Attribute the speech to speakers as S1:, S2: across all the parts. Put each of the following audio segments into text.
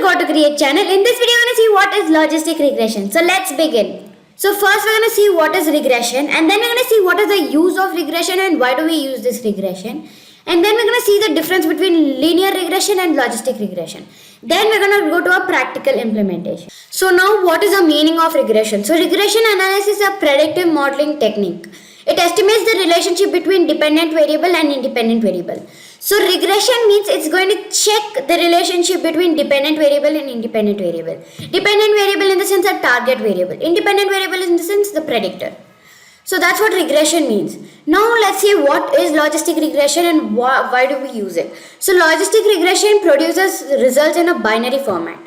S1: How to Create channel. In this video, we're going to see what is logistic regression. So let's begin. So first we're going to see what is regression, and then we're going to see what is the use of regression and why do we use this regression. And then we're going to see the difference between linear regression and logistic regression. Then we're going to go to a practical implementation. So now what is the meaning of regression? So regression analysis is a predictive modeling technique. It estimates the relationship between dependent variable and independent variable. So regression means it's going to check the relationship between dependent variable and independent variable. Dependent variable in the sense a target variable. Independent variable in the sense the predictor. So that's what regression means. Now let's see what is logistic regression and why do we use it. So logistic regression produces results in a binary format.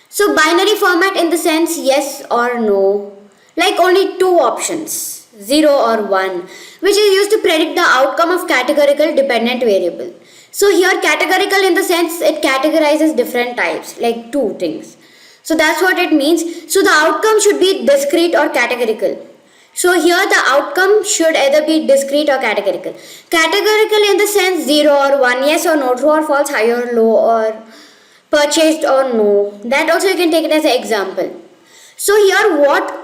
S1: So binary format in the sense yes or no. Like only two options, 0 or 1, which is used to predict the outcome of categorical dependent variable. So here categorical in the sense it categorizes different types, like two things. So that's what it means. So the outcome should be discrete or categorical. So here the outcome should either be discrete or categorical. Categorical in the sense 0 or 1, yes or no, true or false, high or low, or purchased or no. That also you can take it as an example. So here what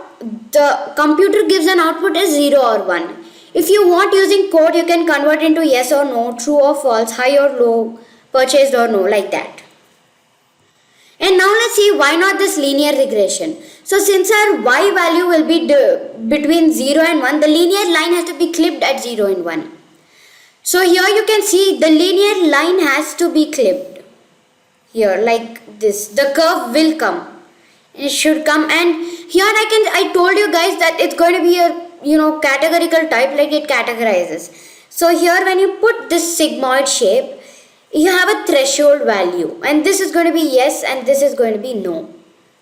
S1: the computer gives an output is 0 or 1. If you want using code, you can convert into yes or no, true or false, high or low, purchased or no, like that. And now let's see why not this linear regression. So since our y value will be between 0 and 1, the linear line has to be clipped at 0 and 1. So here you can see the linear line has to be clipped. Here like this, the curve will come. It should come, and here I told you guys that it's going to be a categorical type, like it categorizes. So here when you put this sigmoid shape, you have a threshold value, and this is going to be yes and this is going to be no.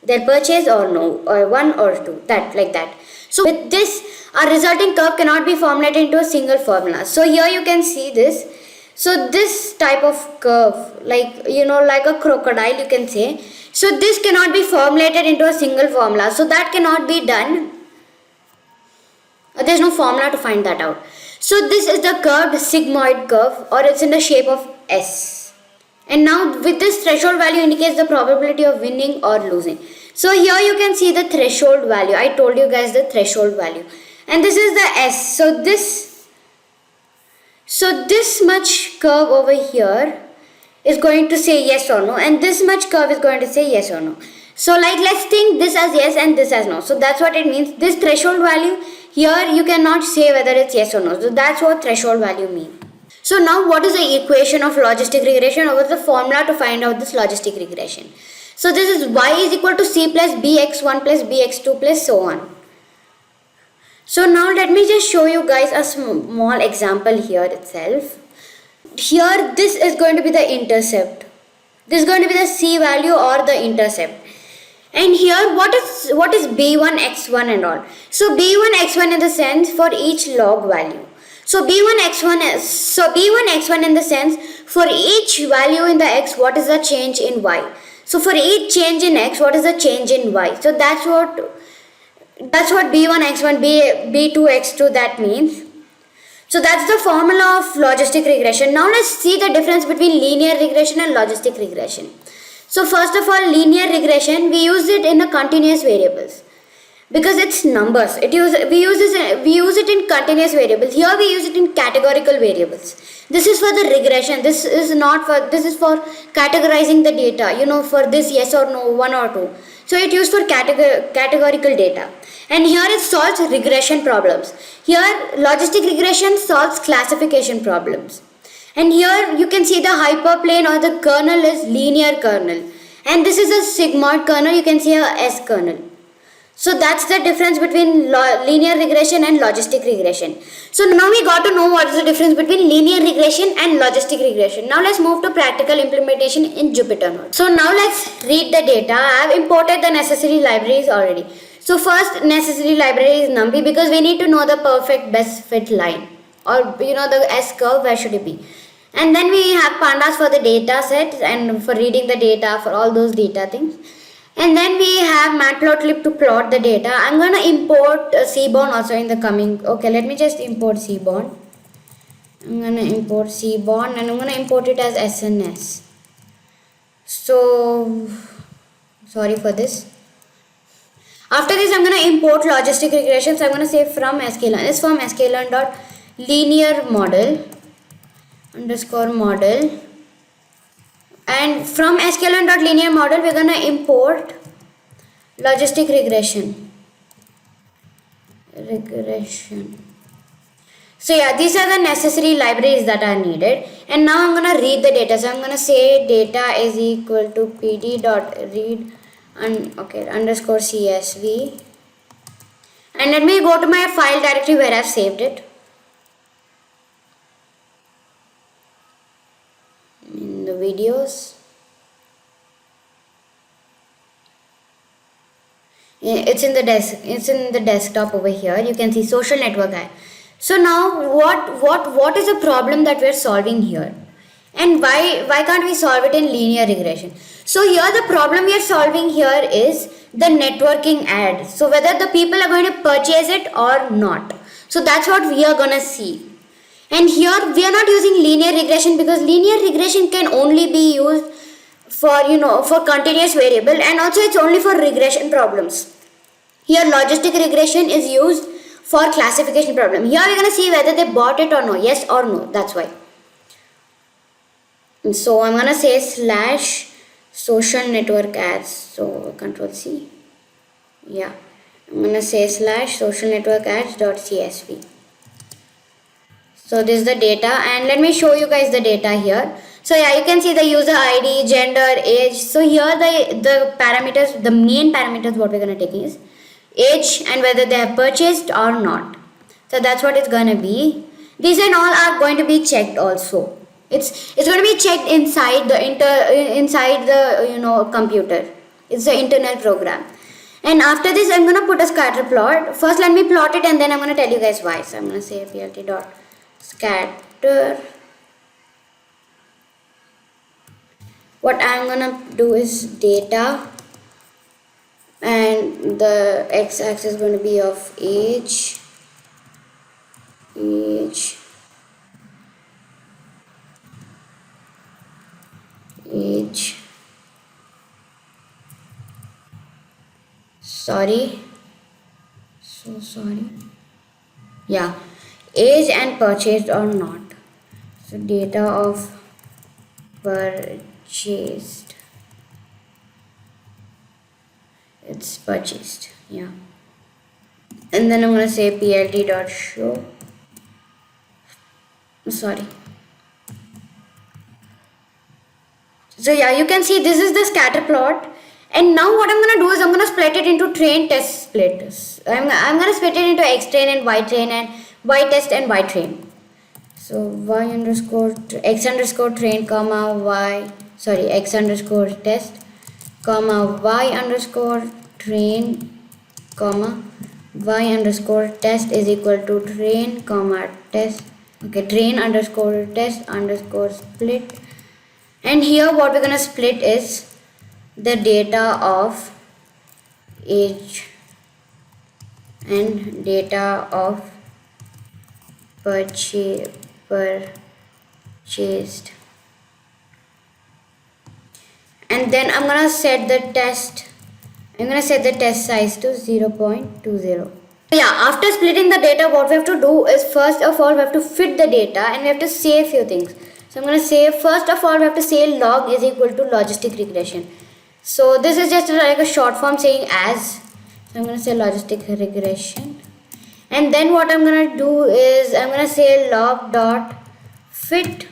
S1: They're purchase or no, or 1 or 2, that like that. So with this, our resulting curve cannot be formulated into a single formula. So here you can see this. So this type of curve, like like a crocodile you can say. So this cannot be formulated into a single formula. So that cannot be done. There's no formula to find that out. So this is the curved sigmoid curve, or it's in the shape of S. And now with this threshold value indicates the probability of winning or losing. So here you can see the threshold value. I told you guys the threshold value. And this is the S. So this much curve over here is going to say yes or no, and this much curve is going to say yes or no. So like let's think this as yes and this as no. So that's what it means. This threshold value here you cannot say whether it's yes or no. So that's what threshold value means. So now what is the equation of logistic regression, or what's the formula to find out this logistic regression? So this is y is equal to c plus bx1 plus bx2 plus so on. So now let me just show you guys a small example here itself. Here this is going to be the intercept. This is going to be the c value or the intercept. And here what is b1 x1 and all. So b1 x1 in the sense for each log value. So b1 x1 in the sense for each value in the x, what is the change in y. So for each change in x, what is the change in y. So that's what b1 x1 b2 x2 that means. So that's the formula of logistic regression. Now let's see the difference between linear regression and logistic regression. So first of all, linear regression, we use it in a continuous variables because it's numbers. We use it in continuous variables. Here we use it in categorical variables. This is for the regression. This is for categorizing the data. For this yes or no, 1 or 2. So it used for categorical data. And here it solves regression problems. Here logistic regression solves classification problems. And here you can see the hyperplane or the kernel is linear kernel. And this is a sigmoid kernel, you can see a S kernel. So that's the difference between linear regression and logistic regression. So now we got to know what is the difference between linear regression and logistic regression. Now let's move to practical implementation in Jupyter Notebook. So now let's read the data. I have imported the necessary libraries already. So first necessary library is NumPy because we need to know the perfect best fit line, or the S curve, where should it be. And then we have pandas for the data set and for reading the data, for all those data things. And then we have matplotlib to plot the data. I'm going to import Seaborn also in the coming. Okay, let me just import Seaborn. I'm going to import Seaborn and I'm going to import it as SNS. So Sorry for this. After this, I'm going to import logistic regression. So I'm going to say from sklearn. It's from sklearn dot linear model underscore model. And from sklearn dot linear model, we're going to import logistic regression. So yeah, these are the necessary libraries that are needed. And now I'm going to read the data. So I'm going to say data is equal to pd dot read underscore csv. And let me go to my file directory where I've saved it. In the videos. It's in the desktop over here. You can see social network guy. So now what is the problem that we're solving here? And why can't we solve it in linear regression? So here the problem we are solving here is the networking ad. So whether the people are going to purchase it or not. So that's what we are gonna see. And here we are not using linear regression because linear regression can only be used for continuous variable, and also it's only for regression problems. Here logistic regression is used for classification problem. Here we're going to see whether they bought it or no, yes or no, that's why. So I'm going to say slash social network ads. So control C. Yeah, I'm going to say slash social network ads dot csv. So this is the data, and let me show you guys the data here. So yeah, you can see the user ID, gender, age. So here the parameters, the main parameters what we're going to take is age and whether they have purchased or not. So that's what it's going to be. These and all are going to be checked also. It's going to be checked inside the computer. It's the internal program. And after this, I'm going to put a scatter plot. First, let me plot it, and then I'm going to tell you guys why. So I'm going to say plt dot scatter. What I'm gonna do is data, and the x-axis is going to be of age, sorry, so sorry, yeah, age and purchased or not. So data of purchased, it's purchased, yeah. And then I'm going to say plt dot show, sorry. So yeah, you can see this is the scatter plot. And now what I'm going to do is I'm going to split it into train test split. I'm going to split it into x train and y train, and y test and y train. So x underscore train comma x underscore test comma y underscore train comma y underscore test is equal to train comma test. Okay, train underscore test underscore split. And here what we're going to split is the data of age and data of purchased. And then I'm going to set the test size to 0.20. Yeah, after splitting the data, what we have to do is first of all we have to fit the data, and we have to say a few things. So I'm going to say, first of all we have to say log is equal to logistic regression. So this is just like a short form saying as. So I'm going to say logistic regression. And then what I'm going to do is I'm going to say log dot fit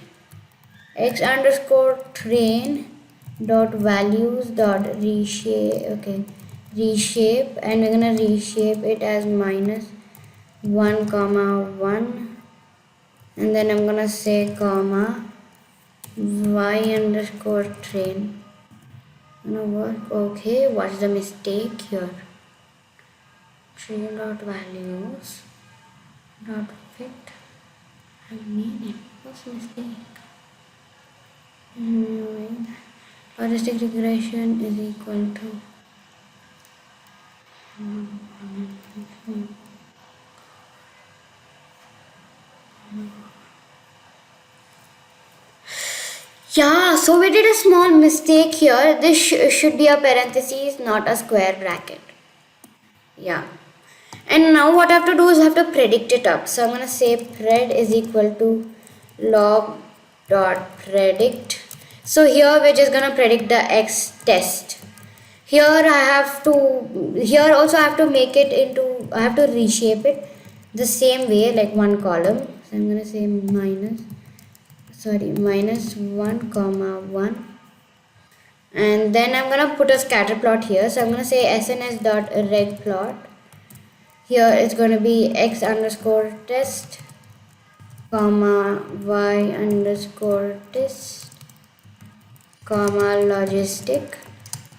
S1: x underscore train dot values dot reshape, and we're going to reshape it as -1 comma 1, and then I'm going to say comma y underscore train. Okay, what's the mistake here? Train dot values dot fit. I mean it. What's the mistake? Logistic regression is equal to Yeah, so we did a small mistake here. This should be a parenthesis, not a square bracket. Yeah. And now what I have to do is I have to predict it up. So I'm going to say pred is equal to log dot predict. So here we're just going to predict the x test. Here here also I have to make it into, I have to reshape it the same way, like one column. So I'm going to say minus 1 comma 1. And then I'm going to put a scatter plot here. So I'm going to say sns dot reg plot. Here it's going to be x underscore test comma y underscore test comma logistic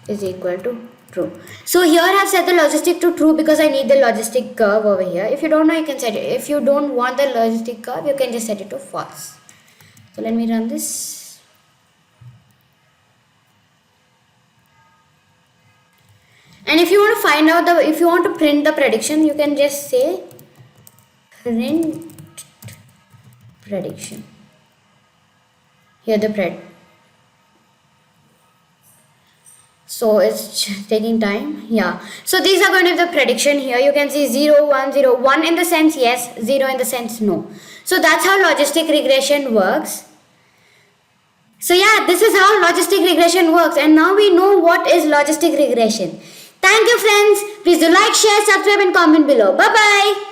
S1: is equal to true. So here I have set the logistic to true because I need the logistic curve over here. If you don't know, you can set it. If you don't want the logistic curve, you can just set it to false. So let me run this. And if you want to find out if you want to print the prediction, you can just say print prediction. Here the pred. So it's taking time. Yeah. So these are going to be the prediction here. You can see 0, 1, 0, 1 in the sense yes, 0 in the sense no. So that's how logistic regression works. So yeah, this is how logistic regression works. And now we know what is logistic regression. Thank you friends. Please do like, share, subscribe and comment below. Bye bye.